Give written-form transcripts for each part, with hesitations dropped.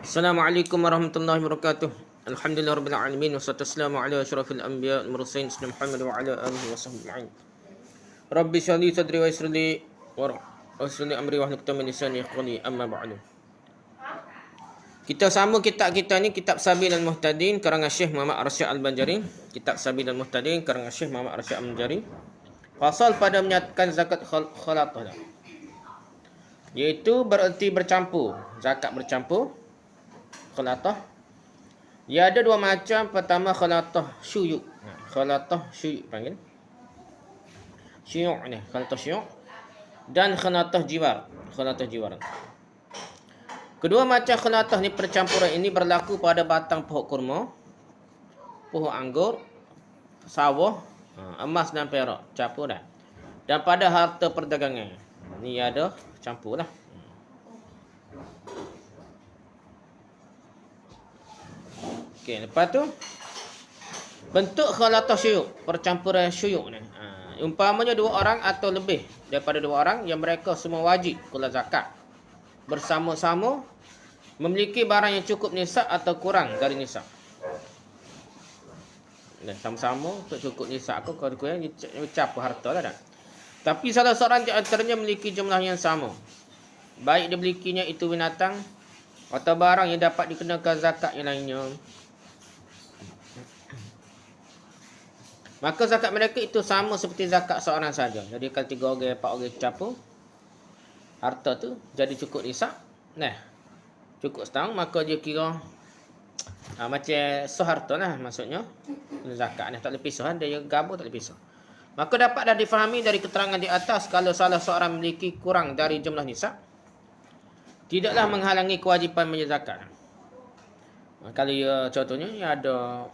Assalamualaikum warahmatullahi wabarakatuh. Alhamdulillahirabbil alamin wassalatu wassalamu ala asyrafil anbiya wal mursalin sayyidina Muhammad wa ala alihi wasahbihi. Rabbi shrah li sadri wa yassir li amri wahlul 'uqdatam min lisani yafqahu amma ba'du. Kita sama kitab kita ni, kitab Sabilul Muhtadin karangan Syekh Muhammad Arsyad Al-Banjari. Kitab Sabilul Muhtadin karangan Syekh Muhammad Arsyad Al-Banjari. Fasal pada menyatakan zakat khalatah, iaitu bererti bercampur. Zakat bercampur, khalatah. Dia ada dua macam. Pertama khalatah syuyuk. Khalatah syuyuk panggil. Syuyuk ni, khalatah syuyuk. Dan khalatah jiwar. Khalatah jiwar. Kedua macam khalatah ni, percampuran ini berlaku pada batang pohon kurma, pohon anggur, sawah, emas dan perak, campur dah. Dan pada harta perdagangan. Ni ada campur lah. Okey, lepas tu bentuk khalatah syuyuk, percampuran syuyuk ni. Umpamanya dua orang atau lebih daripada dua orang yang mereka semua wajib keluar zakat, bersama-sama memiliki barang yang cukup nisab atau kurang dari nisab. Sama-sama untuk cukup nisab aku, kalau kurang campur harta lah dah. Tapi salah seorang di antaranya memiliki jumlah yang sama, baik dia memilikinya itu binatang atau barang yang dapat dikenakan zakat yang lainnya, maka zakat mereka itu sama seperti zakat seorang saja. Jadi kalau 3 orang, 4 orang campur harta tu jadi cukup nisab, cukup setahun, maka dia kira macam sah harta lah, maksudnya zakat ni tak boleh pisah, dia gabung tak boleh pisah. Maka dapatlah difahami dari keterangan di atas, kalau salah seorang memiliki kurang dari jumlah nisab, tidaklah menghalangi kewajipan bayar zakat. Kalau contohnya ada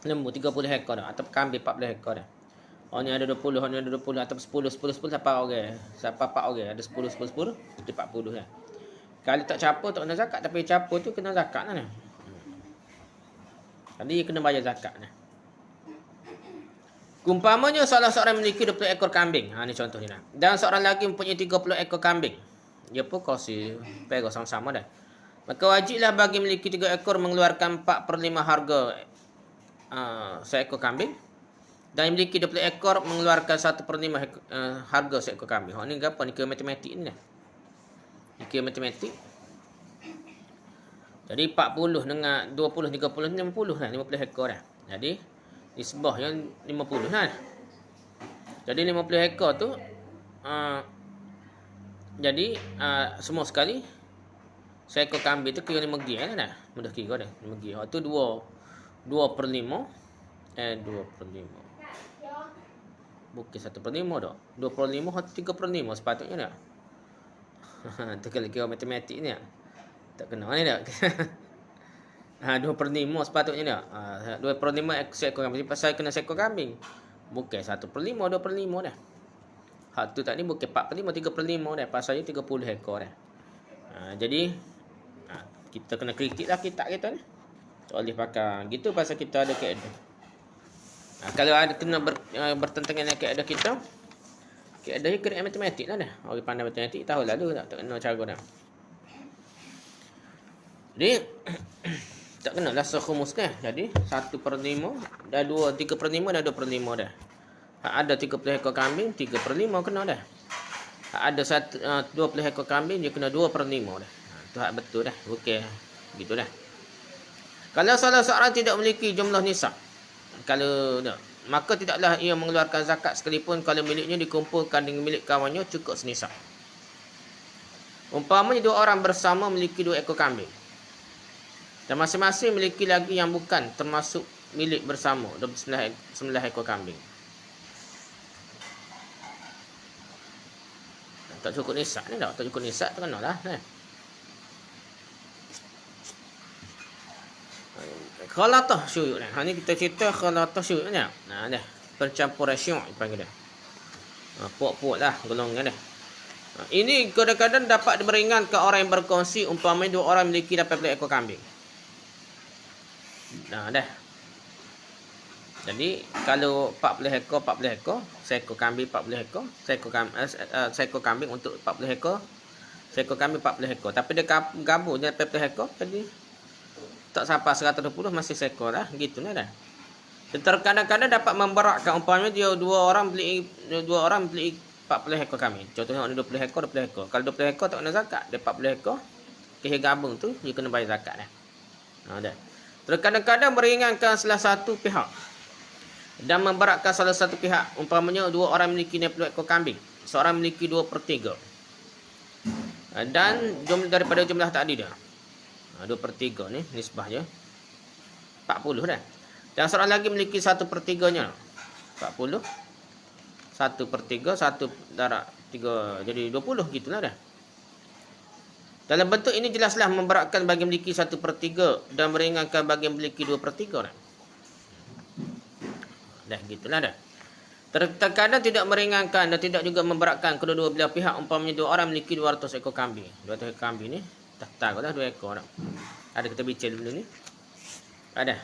lembu 30 ekor dah, atau kambing 40 ekor dah. Ni ada 20, ni ada 20, atau 10 sampai orang. Sampai 4 orang, ada 10 jadi 40 dah. Kalau tak capur tak kena zakat, tapi capur tu kena zakat lah. Jadi kena bayar zakat lah. Umpamanya salah seorang memiliki 20 ekor kambing. Ni contoh ni lah. Dan seorang lagi mempunyai 30 ekor kambing. Dia pun kongsi pera sama-sama dah. Maka wajiblah bagi memiliki 3 ekor mengeluarkan 4/5 harga seekor kambing. Dan memiliki 20 ekor mengeluarkan 1/5 harga seekor kambing. Ni apa? Ni kira matematik ni lah. Ni kira matematik. Jadi 40 dengan 20, 30, 50 lah. 50 ekor dah. Jadi nisbah yang 50 lah. Jadi 50 ekor tu jadi semua sekali seekor kambing tu kira 5 gig lah dah. Mudah kira dah 5 gig. Waktu 2/5 2/5 bukan 1/5 dah. 2/5 atau 3/5 sepatutnya dah. Tu kalau kira matematik ni tak kena ni dah. 2/5 sepatutnya dah. 2/5 seekor kambing. Pasal kena seekor kambing, bukan 1/5, 2/5 dah. Hak tu tak ni bukan 4/5, 3/5 dah. Pasal dia 30 ekor dah. Jadi kita kena kritik lah kitab kita ni. Tak boleh pakai gitu, pasal kita ada kaedah. Kalau ada kena bertentangan dengan kaedah kita, kaedah dia kena matematik lah dah. Orang pandai matematik tahu lalu tak kena cara dah. Jadi tak kena lah sekhumus kan. Jadi 1/5 dah 3/5 dah 2/5 dah. Ada 30 ekor kambing, 3/5 kena dah. Ada 20 ekor kambing, dia kena 2/5 dah. Tu hak betul dah. Okey. Gitu dah. Kalau salah seorang tidak memiliki jumlah nisab, maka tidaklah ia mengeluarkan zakat sekalipun kalau miliknya dikumpulkan dengan milik kawannya cukup senisab. Umpamanya 2 orang bersama memiliki 2 ekor kambing, dan masing-masing memiliki lagi yang bukan termasuk milik bersama 9 ekor kambing. Tak cukup nisab ni dah. Tak cukup nisab tu kena lah. Khalatah syuyuk ni. Ni kita cerita khalatah syuyuk ni. Dah. Percampuran syuyuk panggil dia. Puak-puak lah golongan dia. Ini kadang-kadang dapat meringankan orang yang berkongsi. Umpamanya 2 orang memiliki 80 ekor kambing. Dah. Jadi kalau 40 ekor, seekor kambing 40 ekor, seekor kambing untuk 40 ekor, Seekor kambing 40 ekor. Tapi dia gabung je 40 ekor. Jadi tak sampai 120 masih seekor lah. Gitu lah dah. Dan terkadang-kadang dapat memberatkan. Umpamanya dia dua orang beli 40 ekor kambing. Contohnya ada 20 ekor, 20 ekor. Kalau 20 ekor tak kena zakat. Dia 40 ekor. Kira gabung tu dia kena bayar zakat dah. Dah. Terkadang-kadang meringankan salah satu pihak dan memberatkan salah satu pihak. Umpamanya dua orang memiliki 60 ekor kambing. Seorang memiliki 2/3. Dan daripada jumlah tadi dia 2/3 ni nisbah je 40 dah. Dan seorang lagi memiliki 1/3-nya 40. 1/3 1 darab 3 jadi 20 gitulah dah. Dalam bentuk ini jelaslah memberatkan bagi memiliki 1/3 dan meringankan bagi memiliki 2/3 dah. Dah gitulah dah. Terkadang tidak meringankan dan tidak juga memberatkan kedua-dua belah pihak. Umpamanya dua orang memiliki 200 ekor kambing. 200 ekor kambing ni tak lah 2 ekor dah. Ada kita bincang dulu ni. Ada.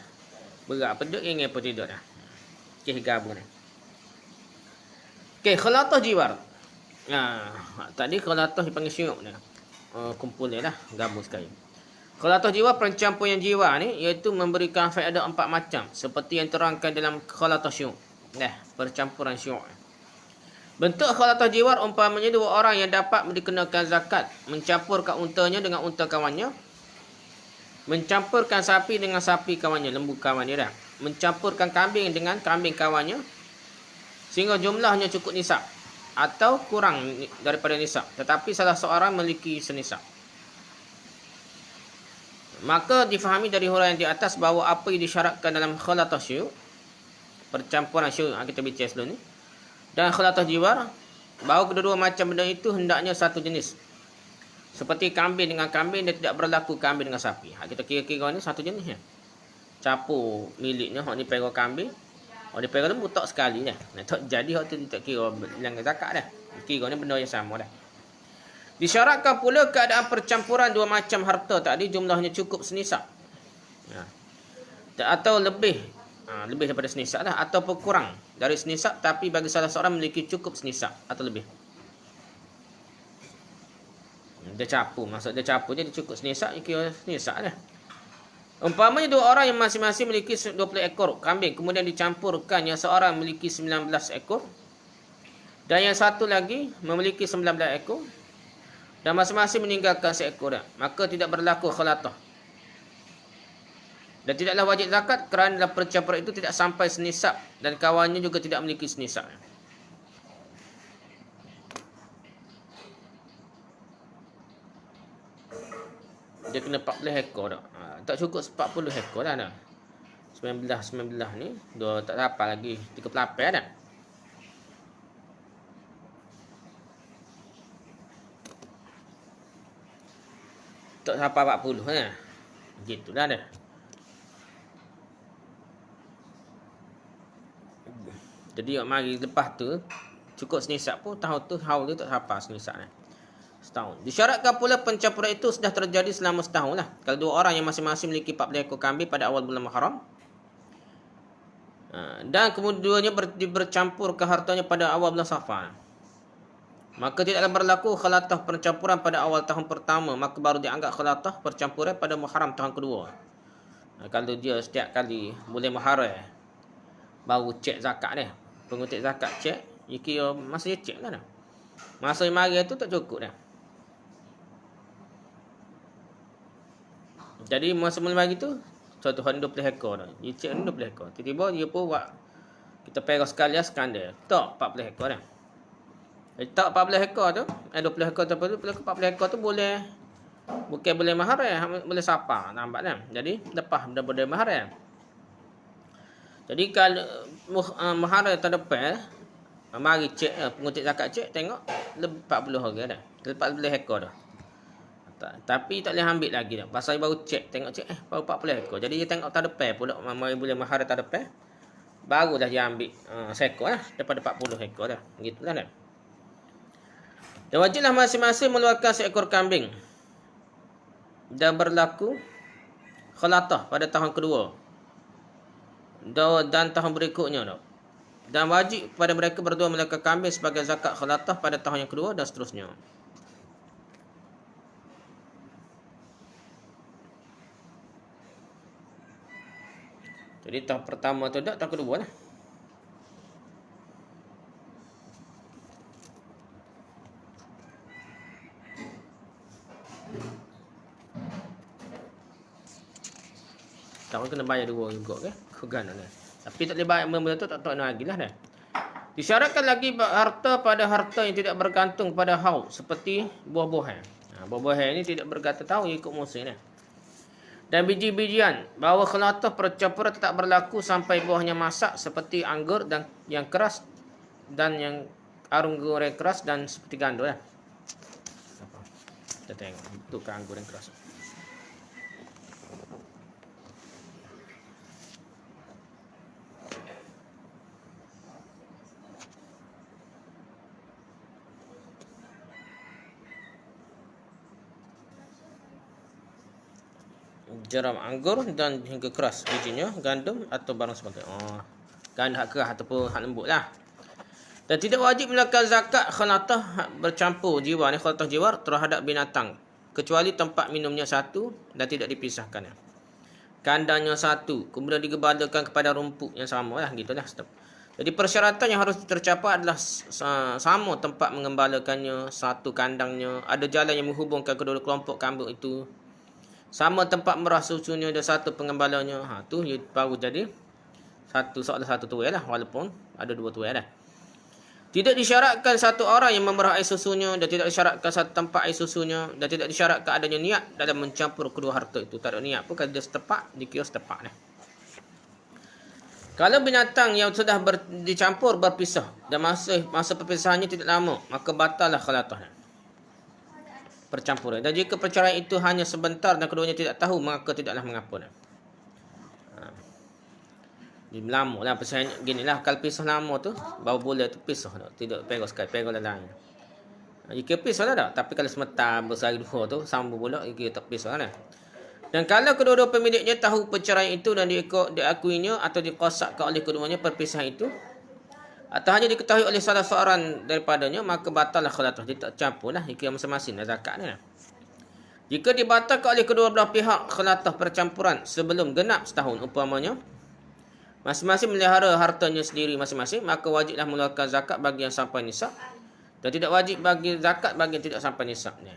Berat apa duduk ingin apa tidak dah. Okey gabung dah. Okey, khalatah jiwar. Tadi khalatah dipanggil syuk dah. Kumpul dia lah, gabung sekali. Khalatah jiwa, pencampuran jiwa ni iaitu memberikan faedah 4 macam seperti yang terangkan dalam khalatah syuk. Percampuran syuk. Bentuk khalatah jiwa umpamanya dua orang yang dapat dikenakan zakat, mencampurkan untanya dengan unta kawannya, mencampurkan sapi dengan sapi kawannya, lembu kawannya dah, mencampurkan kambing dengan kambing kawannya sehingga jumlahnya cukup nisab atau kurang daripada nisab, tetapi salah seorang memiliki senisab. Maka difahami dari huraian di atas bahawa apa yang disyaratkan dalam khalatah syuk, percampuran syuk kita bincang sebelum ni, dan khalatah jiwar, bahawa kedua-dua macam benda itu hendaknya satu jenis. Seperti kambing dengan kambing, dia tidak berlaku kambing dengan sapi. Kita kira-kira ni satu jenis ya. Capur miliknya, hak ni pegang kambing, hak ni pegang lembu tak sekali dah. Tak jadi hak tu tak kira bilang zakat dah. Kira ni benda yang sama dah. Disyaratkan pula keadaan percampuran dua macam harta tadi jumlahnya cukup senisab. Atau lebih daripada senisab lah, ataupun kurang dari senisab tapi bagi salah seorang memiliki cukup senisab atau lebih. Dia capur, maksud dia capur je dia cukup senisab, dia kira senisab lah. Umpamanya dua orang yang masing-masing memiliki 20 ekor kambing, kemudian dicampurkan yang seorang memiliki 19 ekor dan yang satu lagi memiliki 19 ekor dan masing-masing meninggalkan seekor, maka tidak berlaku khalatah. Dan tidaklah wajib zakat kerana dalam percampuran itu tidak sampai senisab dan kawannya juga tidak memiliki senisab. Dia kena 40 ekor dah. Tak cukup 40 ekor dah. 19 ni dah tak dapat lagi 38 dah. Tak sampai 40 dah. Gitulah dah. Jadi mari lepas tu cukup senisab pun tahun tu haul tu tak sampai senisab dah. Setahun. Disyaratkan pula pencampuran itu sudah terjadi selama setahun lah. Kalau dua orang yang masing-masing memiliki 40 ekor kambing pada awal bulan Muharram dan kemudiannya bercampur ke hartanya pada awal bulan Safar, maka tidak akan berlaku khalatah percampuran pada awal tahun pertama, maka baru dianggap khalatah percampuran pada Muharram tahun kedua. Kalau dia setiap kali bulan Muharram baru cek zakat dia, pengutik zakat cek, dia kira masa dia cek lah dah. Masa yang mari tu tak cukup dah. Jadi masa mula mari tu contoh 20 ekor dah. Dia cek 20 ekor. Tiba-tiba dia pun buat kita pegang sekali skandal. Tak 40 ekor dah. Tak 40 ekor tu, 20 ekor tu 40 ekor tu boleh bukan boleh mahar boleh sapa, nampak kan? Jadi lepas dah boleh mahar. Jadi kalau mahar tak dapat, mari cek pengutik zakat cek tengok lebih 40 harga dah. 40 ekor dah. Tapi tak boleh ambil lagi dah. Pasal baru cek tengok baru 40 ekor. Jadi dia tengok tak depan pula mari boleh mahar tak depan. Barulah dia ambil seekor lah daripada 40 ekor dah. Gitulah dah. Dan wajiblah masing-masing mengeluarkan seekor kambing dan berlaku khalatah pada tahun kedua dan tahun berikutnya dah. Dan wajib kepada mereka berdua meletakkan kambing sebagai zakat khalatah pada tahun yang kedua dan seterusnya. Jadi tahap pertama tu dak, tahap kedua lah. Tahun kena bayar dua juga ke? Kegan ni. Tapi tak boleh bayar benda tu tak tahu lagi lah dah. Disyaratkan lagi harta pada harta yang tidak bergantung pada haul seperti buah-buahan. Buah-buahan ini tidak bergantung tahu ikut musim ni. Dan biji-bijian, bahawa khalatah percampuran tetap berlaku sampai buahnya masak seperti anggur dan yang keras dan yang arung goreng keras dan seperti gandum lah. Kita tengok tukar anggur yang keras. Jeram anggur dan hingga keras bijinya, gandum atau barang sebagainya. Gandum hak keras ataupun hak lembut lah. Dan tidak wajib melakukan zakat khalatah bercampur jiwa ni, khalatah jiwa terhadap binatang kecuali tempat minumnya satu dan tidak dipisahkan. Kandangnya satu, kemudian digembalakan kepada rumput yang sama lah, gitulah. Jadi persyaratan yang harus tercapai adalah sama tempat mengembalakannya, satu kandangnya, ada jalan yang menghubungkan kedua kelompok kambing itu, sama tempat merah susunya, ada satu pengembalanya. Tu baru jadi satu soalan satu tuai lah, walaupun ada dua tuai lah. Tidak disyaratkan satu orang yang memerah air susunya, dan tidak disyaratkan satu tempat air susunya, dan tidak disyaratkan adanya niat dalam mencampur kedua harta itu. Tak ada niat pun, kalau dia setepak, dikira setepak lah. Kalau binatang yang sudah dicampur berpisah dan masa perpisahannya tidak lama, maka batallah khalatah percampuran. Dan jika perceraian itu hanya sebentar dan keduanya tidak tahu, maka tidaklah mengapa. Lama lah perceraian gini lah. Kalau pisah lama tu, baru boleh tu pisah tak. Tidak pegang sekali, pegang lain. Jika pisah lah tak. Tapi kalau sebentar bersehari dua tu, sambung pula, jika tak pisah lah. Dan kalau kedua-dua pemiliknya tahu perceraian itu dan diakuinya atau dikosakkan oleh keduanya perpisahan itu, atau hanya diketahui oleh salah seorang daripadanya, maka batallah khalatah. Dia tak campur lah, jika masing-masing dah zakat ni lah. Jika dibatalkan oleh kedua belah pihak khalatah percampuran sebelum genap setahun umpamanya, masing-masing melihara hartanya sendiri masing-masing, maka wajiblah mengeluarkan zakat bagi yang sampai nisab, dan tidak wajib bagi zakat bagi yang tidak sampai nisabnya.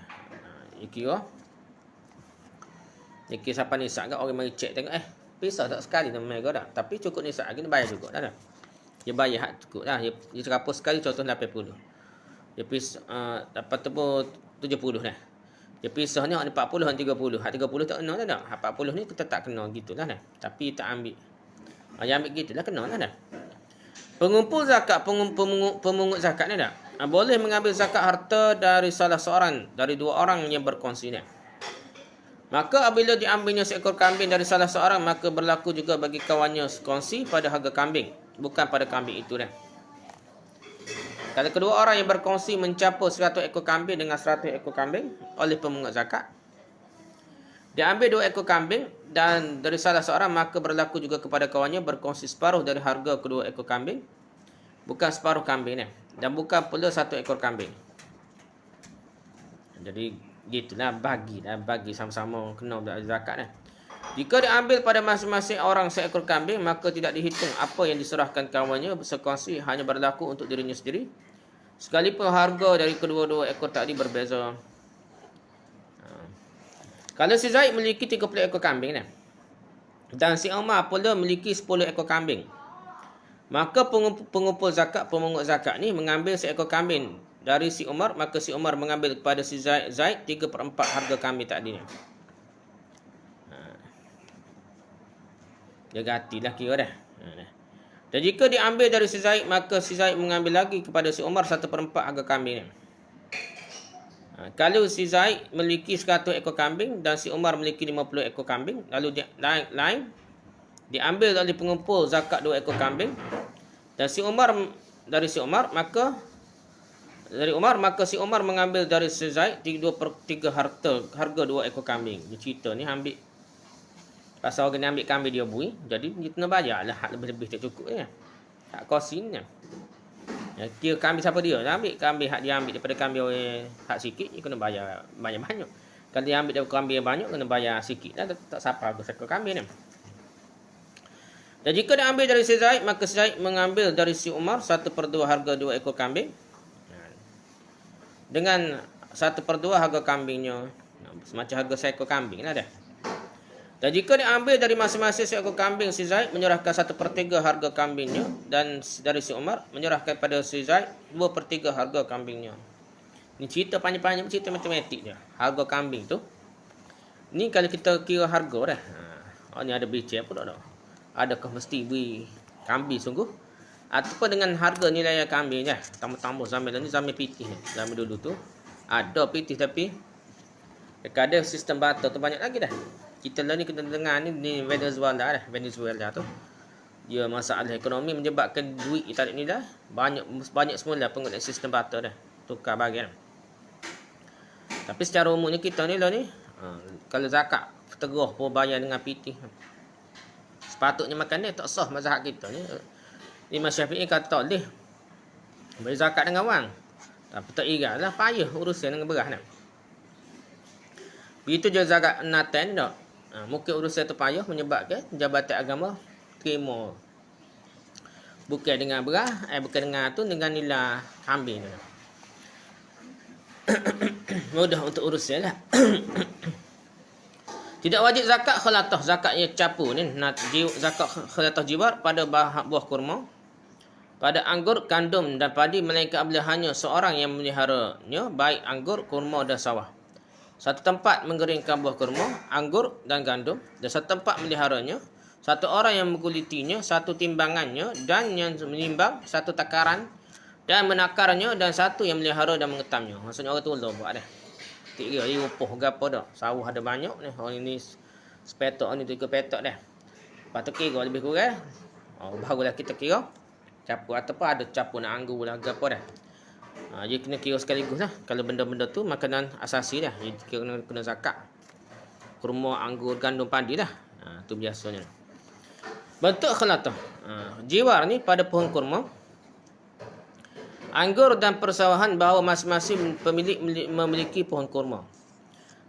Jika sampai nisab kan, orang mari cek tengok, pisah tak sekali nama mereka dah. Tapi cukup nisab lagi, dia bayar juga dah. Dia bayar hak cukup lah. Dia terapur sekali, contoh 80. Dia pisah, dapat tepuk 70 dah. Dia pisah ni hak 40, hak 30. Hak 30 tak kena dah. Hak 40 ni kita tak kena gitulah dah. Tapi tak ambil. Yang ambil gitulah kena lah dah. Pengumpul zakat, pemungut zakat ni dah. Boleh mengambil zakat harta dari salah seorang, dari dua orang yang berkongsi ni. Maka apabila diambilnya seekor kambing dari salah seorang, maka berlaku juga bagi kawannya sekongsi pada harga kambing, bukan pada kambing itu dah. Kalau kedua orang yang berkongsi mencampur 100 ekor kambing dengan 100 ekor kambing oleh pemungut zakat, diambil 2 ekor kambing dan dari salah seorang, maka berlaku juga kepada kawannya berkongsi separuh dari harga kedua ekor kambing, bukan separuh kambing ni, dan bukan pula 1 ekor kambing. Jadi gitulah, bagi sama-sama kena zakat dah. Jika diambil pada masing-masing orang seekor kambing, maka tidak dihitung apa yang diserahkan kawannya sekongsi, hanya berlaku untuk dirinya sendiri, sekalipun harga dari kedua-dua ekor tadi berbeza. Kalau si Zaid memiliki 30 ekor kambing dan si Umar pula memiliki 10 ekor kambing, maka pengumpul zakat, pemungut zakat ni mengambil seekor kambing dari si Umar, maka si Umar mengambil kepada si Zaid 3/4 harga kambing tadi ni. Dia gantilah kira dah. Dan jika diambil dari si Zaid, maka si Zaid mengambil lagi kepada si Umar 1/4 harga kambing ni. Kalau si Zaid memiliki 100 ekor kambing dan si Umar memiliki 50 ekor kambing, lalu diambil oleh pengumpul zakat 2 ekor kambing dan si Umar maka si Umar mengambil dari si Zaid 2/3 harga 2 ekor kambing. Dia cerita ni ambil pasal orang ni ambil kambing dia bui, jadi dia kena bayar lah hak lebih-lebih tak cukup ya. Hak kosin ni. Ya, kira kambing siapa dia? Dia ambil kambing hak dia ambil daripada kambing orang hak sikit, dia kena bayar banyak-banyak. Kalau dia ambil daripada kambing yang banyak, kena bayar sikit lah, tak siapa harga sekor kambing ni. Dan jika diambil dari si Zaid, maka si Zaid mengambil dari si Umar 1/2 harga 2 ekor kambing. Dengan 1/2 harga kambingnya, semacam harga seekor kambing lah dah. Dan jika diambil dari masing-masing seekor kambing, si Zaid menyerahkan 1/3 harga kambingnya, dan dari si Umar menyerahkan pada si Zaid 2/3 harga kambingnya. Ni cerita panjang-panjang, cerita matematik je. Harga kambing tu. Ni kalau kita kira harga dah. Ni ada bicara pun tak. Adakah mesti beri kambing sungguh? Ataupun dengan harga nilai kambing je. Tambah-tambah zaman ni, zaman pitih ni. Zaman dulu tu ada pitih, tapi kadang sistem barter tu banyak lagi dah. Kita lah ni kena dengar ni Venezuela dah. Venezuela tu dia masalah ekonomi menyebabkan duit tak ada nilai. Banyak semula penggunaan sistem barter dah. Tukar bagian. Tapi secara umumnya kita ni lah ni, kalau zakat terus pun bayar dengan pitih. Sepatutnya makan ni tak sah mazhab kita ni. Imam Syafi'i kata boleh beri zakat dengan wang. Tapi tak ingatlah payah urusan dengan beras ni. Begitu je zakat natal tak. Mungkin urusan tu payah menyebabkan Jabatan Agama terima bukan dengan beras, bukan dengan tu, dengan nilai kambing tu. Mudah untuk urusan lah. Tidak wajib zakat khalatah, zakat yang capu ni, zakat khalatah jiwar pada buah kurma, pada anggur, gandum dan padi, melainkan apabila hanya seorang yang memeliharanya, baik anggur, kurma dan sawah. Satu tempat mengeringkan buah kurma, anggur dan gandum, dan satu tempat meliharanya, satu orang yang mengkulitinya, satu timbangannya, dan yang menimbang, satu takaran dan menakarnya, dan satu yang melihara dan mengetamnya. Maksudnya orang tu buat dah. Tak kira dia upuh ke apa dah. Sawah ada banyak ni. Orang ni sepetok ni 3 petok dah. Lepas tu kira lebih kurang. Barulah kita kira capu ataupun ada capu nak anggur lah ke apa dah. Dia kena kira sekaligus lah. Kalau benda-benda tu makanan asasi dah. Dia kena zakat. Kurma, anggur, gandum, padi lah. Tu biasanya. Bentuk khalatah. Jiwar ni pada pohon kurma, anggur dan persawahan bahawa masing-masing pemilik memiliki pohon kurma.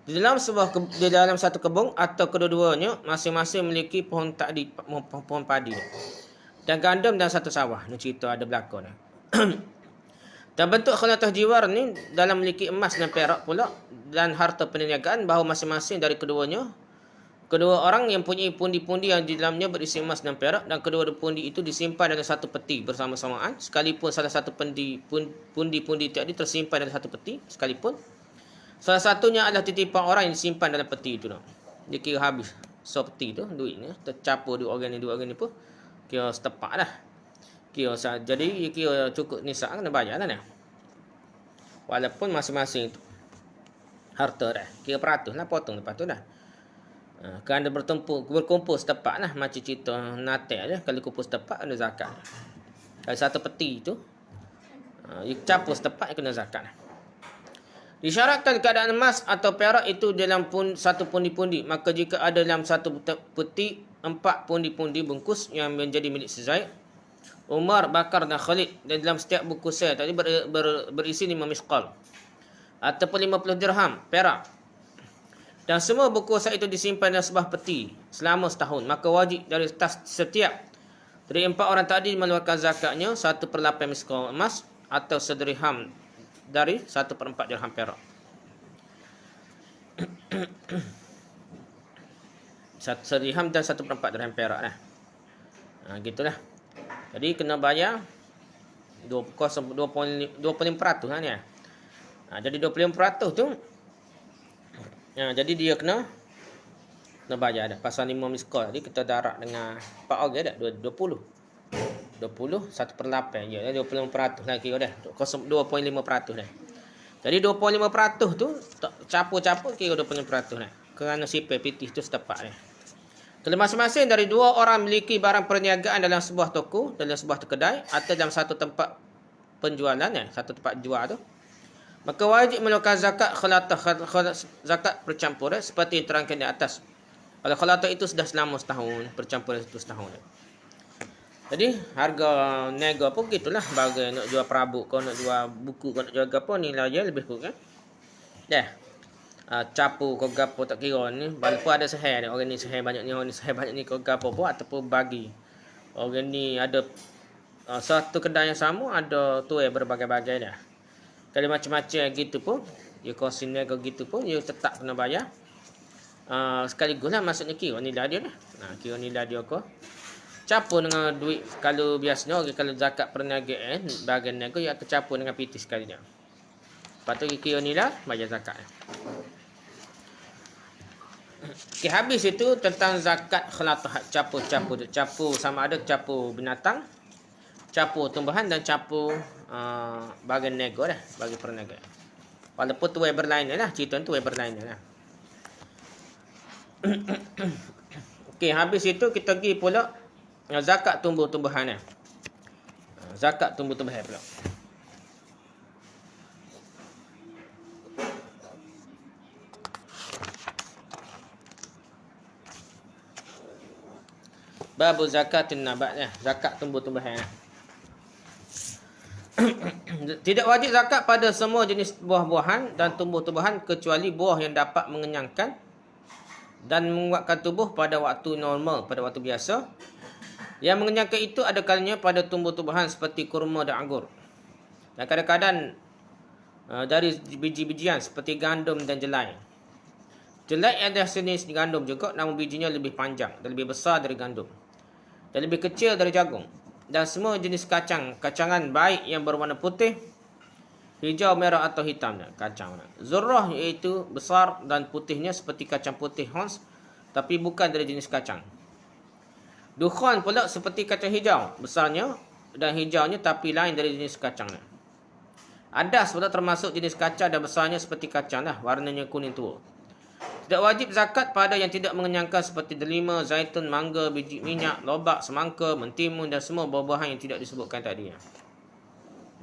Di dalam satu kebun atau kedua-duanya masing-masing memiliki pohon padi dan gandum dan satu sawah. Ni cerita ada berlaku ni. Dan bentuk khalatah jiwar ni dalam memiliki emas dan perak pula dan harta perniagaan bahawa masing-masing dari kedua orang yang punya pundi-pundi yang di dalamnya berisi emas dan perak, dan kedua pundi itu disimpan dalam satu peti bersama-samaan, sekalipun salah satu pundi-pundi tadi tersimpan dalam satu peti sekalipun salah satunya adalah titipan orang yang disimpan dalam peti itu. Dia kira habis peti tu duitnya tercampur dua orang ni pun kira setepak dah. Jadi dia kira cukup nisab kena bayar lah ni. Walaupun masing-masing tu harta dah kira peratus lah, potong lepas tu dah. Kerana berkumpul setepak lah. Macam cerita natal je. Kalau kumpul setepak kena zakat. Kalau satu peti tu campur setepak kena zakat lah. Disyaratkan keadaan emas atau perak itu dalam satu pundi-pundi. Maka jika ada dalam satu peti 4 pundi-pundi bungkus yang menjadi milik Zaid, Umar, Bakar dan Khalid, dan dalam setiap bungkusan tadi berisi 5 misqal ataupun 50 dirham perak, dan semua bungkusan itu disimpan dalam sebuah peti selama setahun, maka wajib dari setiap dari 4 orang tadi mengeluarkan zakatnya 1/8 misqal emas atau sedirham dari 1/4 dirham perak. Sedirham dan 1/4 dirham perak lah. Gitulah. Jadi kena bayar 25% lah ni. Jadi 25% tu jadi dia kena bayar dah. Pasal 5 misqal tadi kita darat dengan 4 orang dah 20 1/8 je. 25% lah kira dah. 2.5% dah. Jadi 25% tu capur-capur kira 25% dah. Kerana sipir pitih tu setepak dah. Kalau masing-masing dari 2 orang memiliki barang perniagaan dalam sebuah toko, dalam sebuah kedai atau dalam satu tempat penjualan, satu tempat jual tu, maka wajib mengeluarkan zakat khalatah, zakat percampuran seperti yang terangkan di atas. Kalau khalatah itu sudah selama setahun, percampuran itu setahun. Jadi harga niaga pun gitulah. Bagai nak jual perabot, kau nak jual buku, kau nak jual apa, nilai dia lebih kurang. Capu kau gapo tak kira ni. Walaupun ada sehai, orang ni sehai banyak ni, orang ni sehai banyak ni, kau gapo pun ataupun bagi Orang ni ada satu kedai yang sama ada tuai berbagai-bagai dah. Kalau macam-macam gitu pun, dia kos niaga gitu pun dia tetap kena bayar. Sekaligus lah maksudnya kira nilai dia dah. Kira nilai dia ko. Campur dengan duit kalau biasanya orang kalau zakat perniagaan bahagian niaga dia akan campur dengan PT sekali dia. Lepas tu kira nilai bayar zakat. Okay, habis itu tentang zakat khalatah, capur sama ada capur binatang, capur tumbuhan dan capur bahagian nego dah bagi perniagaan. Walaupun tu berlain lah, cerita tu berlain lah. Okey, habis itu kita pergi pula zakat tumbuh-tumbuhan. Zakat tumbuh-tumbuhan pula. Bab zakatin nabat, zakat tumbuh-tumbuhan. Tidak wajib zakat pada semua jenis buah-buahan dan tumbuh-tumbuhan kecuali buah yang dapat mengenyangkan dan menguatkan tubuh pada waktu normal, pada waktu biasa. Yang mengenyangkan itu ada kalanya pada tumbuh-tumbuhan seperti kurma dan anggur. Dan kadang-kadang dari biji-bijian seperti gandum dan jelai. Jelai adalah jenis gandum juga, namun bijinya lebih panjang dan lebih besar dari gandum. Dan lebih kecil dari jagung. Dan semua jenis kacangan baik yang berwarna putih, hijau, merah atau hitam. Kacang zurrah iaitu besar dan putihnya seperti kacang putih Hans, tapi bukan dari jenis kacang. Dukhan pula seperti kacang hijau, besarnya dan hijaunya tapi lain dari jenis kacang. Adas pula termasuk jenis kacang dan besarnya seperti kacang warnanya kuning tua. Tidak wajib zakat pada yang tidak mengenyangkan seperti delima, zaitun, mangga, biji minyak, lobak, semangka, mentimun dan semua buah-buahan yang tidak disebutkan tadi.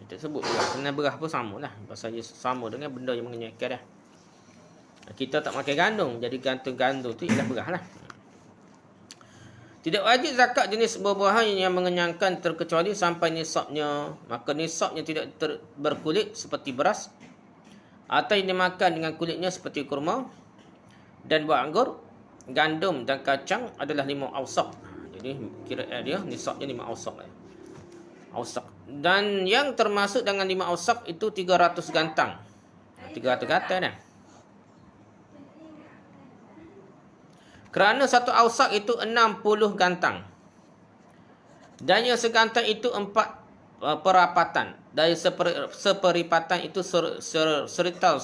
Tidak sebut juga. Kena berah pun sama lah. Pasal dia sama dengan benda yang mengenyangkan dah. Kita tak makan gandum, jadi gandum tu ialah berah lah. Tidak wajib zakat jenis buah-buahan yang mengenyangkan terkecuali sampai nisabnya. Maka nisabnya tidak berkulit seperti beras atau yang dimakan dengan kulitnya seperti kurma dan buah anggur, gandum dan kacang adalah 5 awsaq. Jadi kira dia nisabnya 5 awsaq. Awsaq. Dan yang termasuk dengan 5 awsaq itu 300 gantang. 300 gantang dah. Kerana satu awsaq itu 60 gantang. Dan yang segantang itu 4 perapatan. Dari seperipatan itu serital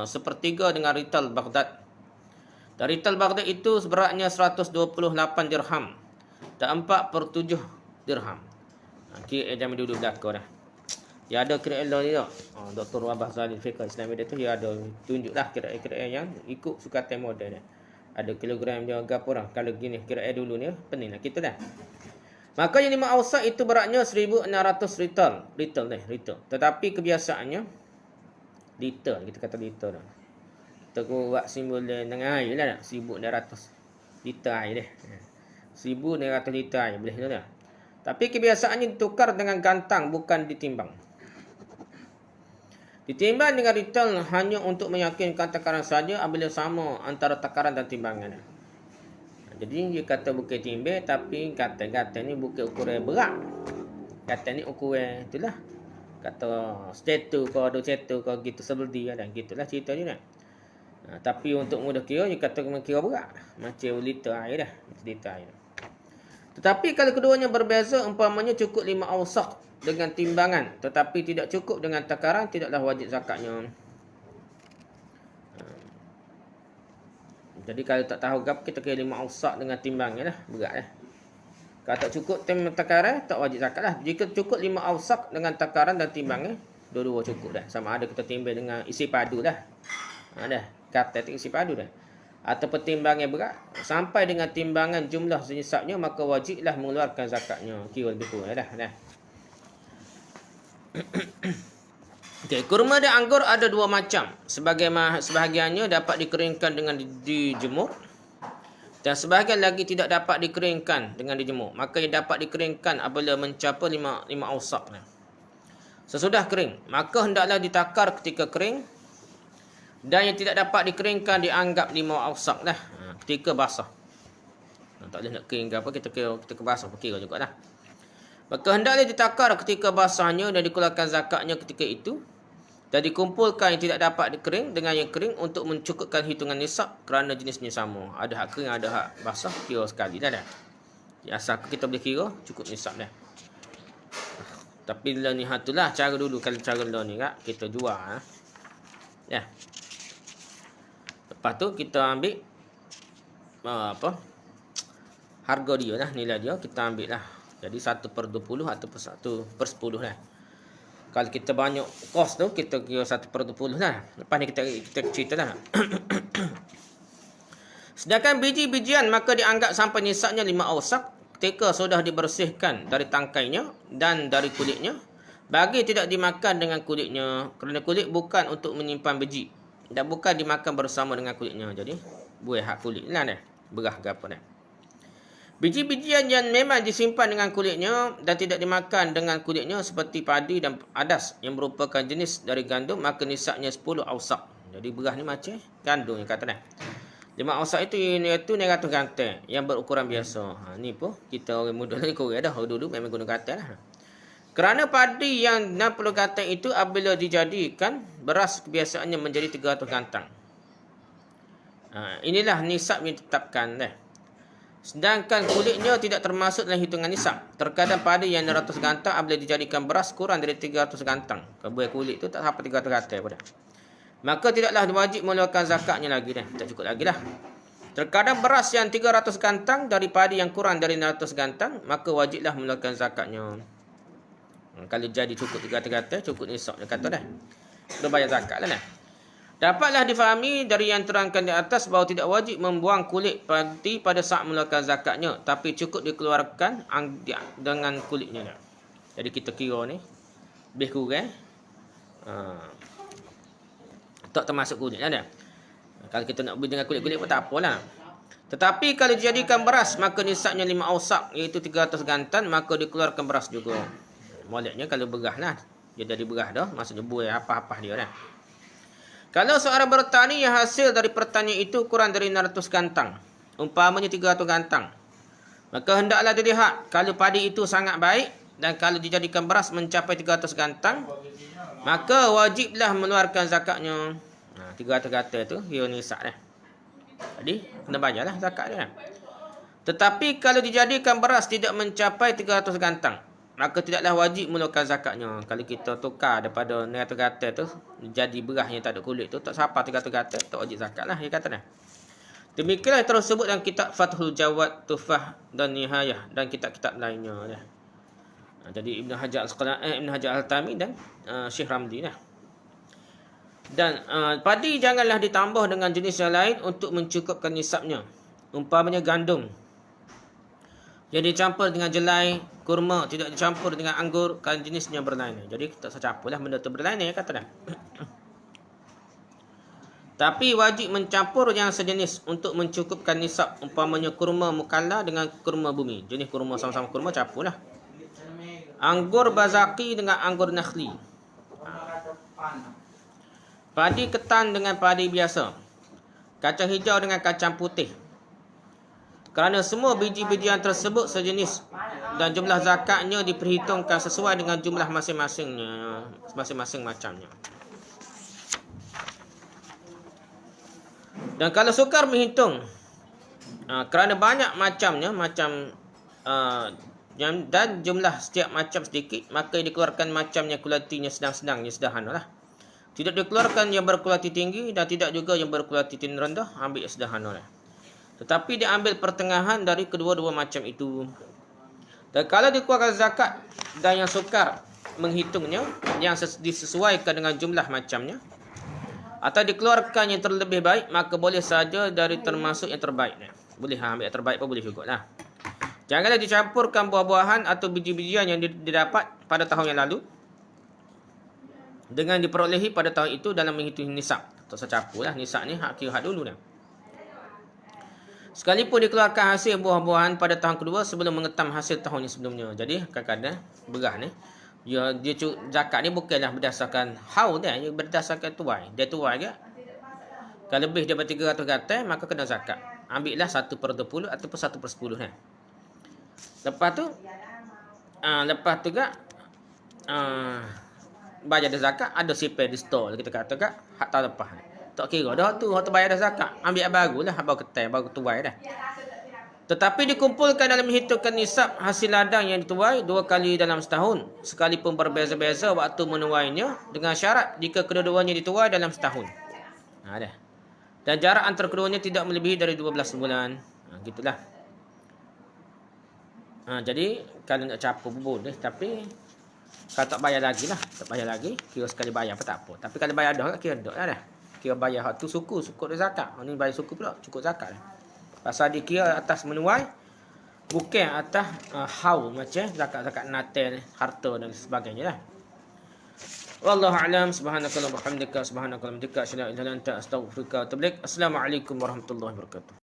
sepertiga dengan rital Baghdad. Dan rital Baghdad itu beratnya 128 dirham. Dan 4/7 dirham. Kira jam duduk belakang dah. Dia ada kira ni tak? Dr. Wabah Zalil Fiqh Islami dia tu dia ada tunjuklah kira yang ikut sukatan model dia. Ada kilogram dia berapa dah. Kalau gini kira dulu ni pening lah kita dah. Maka yang 5 awsaq itu beratnya 1600 rital. Tetapi kebiasaannya liter, kita kata liter dah. Kita buat simbol dengan air lah 1600 liter air dah. 1600 liter air boleh tu dah. Tapi kebiasaannya ditukar dengan gantang, bukan ditimbang. Ditimbang dengan rital hanya untuk meyakinkan takaran saja apabila sama antara takaran dan timbangan. Jadi dia kata bukan timbang, tapi kata ni bukan ukuran berat. Kata ni ukuran itulah. Kata stetu ke, do cetu ke gitu seperti dan gitulah cerita dia. Tapi untuk mudah kira, dia kata kira berat. Macam liter air dah. Liter air. Tetapi kalau keduanya berbeza, umpamanya cukup 5 awsaq dengan timbangan, tetapi tidak cukup dengan takaran, tidaklah wajib zakatnya. Jadi kalau tak tahu gap, kita kira 5 awsaq dengan timbangnya lah. Berat lah. Kalau tak cukup takaran, tak wajib zakat lah. Jika cukup 5 awsaq dengan takaran dan timbangnya, dua-dua cukup dah. Sama ada kita timbang dengan isi padu dah. Dah. Kata isi padu dah. Atau pertimbangan berat sampai dengan timbangan jumlah nisabnya, maka wajiblah mengeluarkan zakatnya. Kira lebih kurang dah. Okay, kurma dan anggur ada 2 macam. Sebahagiannya dapat dikeringkan dengan dijemur dan sebahagian lagi tidak dapat dikeringkan dengan dijemur. Maka yang dapat dikeringkan apabila mencapai 5 awsaq. Sesudah kering, maka hendaklah ditakar ketika kering. Dan yang tidak dapat dikeringkan dianggap 5 awsaq ketika basah. Tak boleh nak kering ke apa, kita basah pun kira jugalah. Maka hendaklah ditakar ketika basahnya dan dikeluarkan zakatnya ketika itu, dan dikumpulkan yang tidak dapat dikering dengan yang kering untuk mencukupkan hitungan nisab kerana jenisnya sama. Ada hak kering, ada hak basah, kira sekali dah. Asal kita boleh kira cukup nisab dah. Tapi lah ni hatulah cara dulu, kalau cara lah ni kak kita jual. Ya. Lepas tu kita ambil harga dia lah, nilai dia kita ambil lah. Jadi 1/20 ataupun 1/10 lah. Kalau kita banyak kos tu, kita kira 1/20 lah. Lepas ni kita cerita lah. Sedangkan biji-bijian maka dianggap sampai nisabnya 5 awsak ketika sudah dibersihkan dari tangkainya dan dari kulitnya. Bagi tidak dimakan dengan kulitnya. Kerana kulit bukan untuk menyimpan biji. Dan bukan dimakan bersama dengan kulitnya. Jadi, buah hak kulit lah dah. Berah ke apa dah. Biji-bijian yang memang disimpan dengan kulitnya dan tidak dimakan dengan kulitnya seperti padi dan adas yang merupakan jenis dari gandum, maka nisabnya 10 awsak. Jadi beras ni macam gandum yang kata dah. 5 awsak itu iaitu 900 gantai yang berukuran biasa. Ni pun kita orang muda ni korang dah. Dulu memang guna gantai lah. Kerana padi yang 60 gantai itu apabila dijadikan beras kebiasaannya menjadi 300 gantang. Inilah nisab yang ditetapkan dah. Sedangkan kulitnya tidak termasuk dalam hitungan nisab. Terkadang padi yang 100 gantang apabila dijadikan beras kurang dari 300 gantang. Kebuah kulit tu tak sampai 300 gantai pun dah. Maka tidaklah wajib mengeluarkan zakatnya lagi dah. Tak cukup lagi dah. Terkadang beras yang 300 gantang dari padi yang kurang dari 600 gantang, maka wajiblah mengeluarkan zakatnya. Kalau jadi cukup 300 gantai, cukup nisab dia kata dah. Dah bayar zakat lah dah. Dapatlah difahami dari yang terangkan di atas bahawa tidak wajib membuang kulit padi pada saat mengeluarkan zakatnya, tapi cukup dikeluarkan dengan kulitnya. Jadi kita kira ni lebih kurang tak termasuk kulit lah dah. Kalau kita nak beli dengan kulit-kulit pun tak apalah. Tetapi kalau dijadikan beras, maka nisabnya 5 awsak, iaitu 300 gantan, maka dikeluarkan beras juga. Moleknya kalau beras lah, dia jadi beras dah, maksudnya buah apa-apa dia dah. Kalau seorang bertani yang hasil dari pertanian itu kurang dari 600 gantang, umpamanya 300 gantang, maka hendaklah dilihat kalau padi itu sangat baik dan kalau dijadikan beras mencapai 300 gantang, maka wajiblah mengeluarkan zakatnya. 300 gantang itu kira nisab dah. Jadi kena bayarlah zakat dia. Tetapi kalau dijadikan beras tidak mencapai 300 gantang, maka tidaklah wajib mengeluarkan zakatnya. Kalau kita tukar daripada 900 gantai tu jadi beras yang tak ada kulit tu, tak sampai 300 gantai, tak wajib zakat lah dia kata dah. Demikianlah yang tersebut dalam kitab Fathul Jawad, Tufah dan Nihayah dan kitab-kitab lainnya dah. Jadi Ibn Hajar Al-Haytami dan Syekh Ramli dah. Dan padi janganlah ditambah dengan jenis yang lain untuk mencukupkan nisabnya. Umpamanya gandum yang dicampur dengan jelai, kurma tidak dicampur dengan anggur kan jenisnya berlainan. Jadi tak usah campurlah benda tu berlainan kata dah. Tapi wajib mencampur yang sejenis untuk mencukupkan nisab. Umpamanya kurma mukalla dengan kurma bumi. Jenis kurma sama-sama kurma campurlah. Anggur bazaki dengan anggur nakhli. Padi ketan dengan padi biasa. Kacang hijau dengan kacang putih. Kerana semua biji-bijian tersebut sejenis dan jumlah zakatnya diperhitungkan sesuai dengan jumlah masing-masingnya, masing-masing macamnya. Dan kalau sukar menghitung, kerana banyak macamnya, dan jumlah setiap macam sedikit, maka dikeluarkan macam yang kualitinya sedang-sedang, yang sederhana lah. Tidak dikeluarkan yang berkualiti tinggi dan tidak juga yang berkualiti rendah, ambil yang sederhana lah. Tetapi diambil pertengahan dari kedua-dua macam itu. Dan kalau dikeluarkan zakat dan yang sukar menghitungnya, yang disesuaikan dengan jumlah macamnya, atau dikeluarkan yang terlebih baik, maka boleh saja dari termasuk yang terbaik. Boleh ambil yang terbaik pun boleh juga lah. Janganlah dicampurkan buah-buahan atau biji-bijian yang didapat pada tahun yang lalu dengan diperolehi pada tahun itu dalam menghitung nisab. Tak usah campur lah, nisab ni hak kira hak dulu dah. Sekalipun dikeluarkan hasil buah-buahan pada tahun kedua sebelum mengetam hasil tahun yang sebelumnya. Jadi kadang-kadang beras ni, dia zakat ni bukanlah berdasarkan haul dia, berdasarkan tuai. Dia tuai ke? Kalau lebih daripada 300 gantai, maka kena zakat. ambillah 1/20 ataupun 1/10 kan. Lepas tu gak bayar dah zakat, ada sipir di store kita kata gak hak tahun lepas. Tak kira dah tu hak bayar dah zakat, ambil yang baru lah, baru ketai, baru tuai dah. Tetapi dikumpulkan dalam menghitungkan nisab hasil ladang yang dituai 2 kali dalam setahun, sekalipun berbeza-beza waktu menuainya, dengan syarat jika kedua-duanya dituai dalam setahun. Dah. Dan jarak antara keduanya tidak melebihi dari 12 bulan. Gitulah. Jadi kalau nak capur pun boleh, tapi kalau tak bayar lagi lah, tak bayar lagi, kira sekali bayar pun tak apa. Tapi kalau bayar dah, kira dah dah. Kira bayar hak tu suku dah zakat. Ni bayar suku pula, cukup zakat dah. Pasal dia kira atas menuai, bukan atas haul macam zakat-zakat natal, harta dan sebagainya lah. Wallahu a'lam. Subhanakallahumma wa bihamdika, subhanakallahumma wa bihamdika, asyhadu an la ilaha illa anta, astaghfiruka wa atubu ilaik. Assalamualaikum warahmatullahi wabarakatuh.